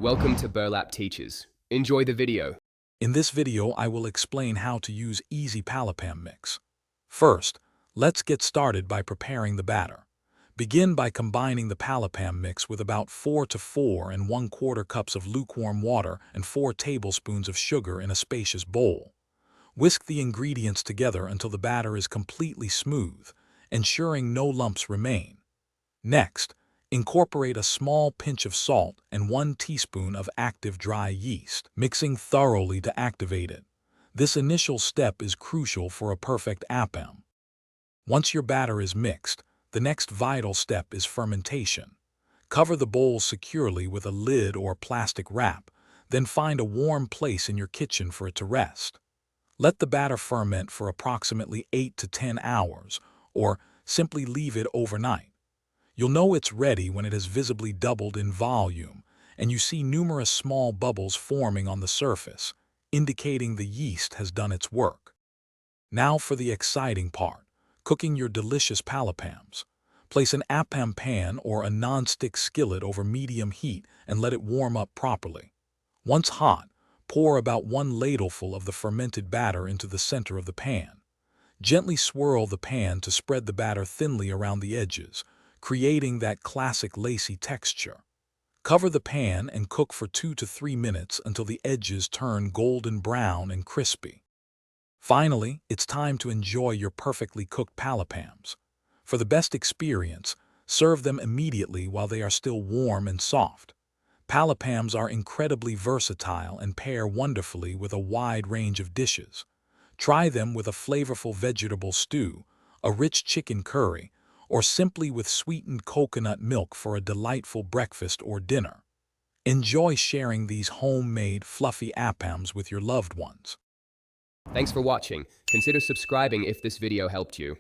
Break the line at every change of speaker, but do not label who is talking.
Welcome to Burlap Teachers. Enjoy the video.
In this video, I will explain how to use easy Palappam mix. First, let's get started by preparing the batter. Begin by combining the Palappam mix with about 4 to 4 and 1/4 cups of lukewarm water and 4 tablespoons of sugar in a spacious bowl. Whisk the ingredients together until the batter is completely smooth, ensuring no lumps remain. Next, incorporate a small pinch of salt and 1 teaspoon of active dry yeast, mixing thoroughly to activate it. This initial step is crucial for a perfect appam. Once your batter is mixed, the next vital step is fermentation. Cover the bowl securely with a lid or plastic wrap, then find a warm place in your kitchen for it to rest. Let the batter ferment for approximately 8 to 10 hours, or simply leave it overnight. You'll know it's ready when it has visibly doubled in volume, and you see numerous small bubbles forming on the surface, indicating the yeast has done its work. Now for the exciting part, cooking your delicious palappams. Place an appam pan or a non-stick skillet over medium heat and let it warm up properly. Once hot, pour about 1 ladleful of the fermented batter into the center of the pan. Gently swirl the pan to spread the batter thinly around the edges, creating that classic lacy texture. Cover the pan and cook for 2 to 3 minutes until the edges turn golden brown and crispy. Finally, it's time to enjoy your perfectly cooked palappams. For the best experience, serve them immediately while they are still warm and soft. Palappams are incredibly versatile and pair wonderfully with a wide range of dishes. Try them with a flavorful vegetable stew, a rich chicken curry, or simply with sweetened coconut milk for a delightful breakfast or dinner. Enjoy sharing these homemade, fluffy appams with your loved ones.
Thanks for watching. Consider subscribing if this video helped you.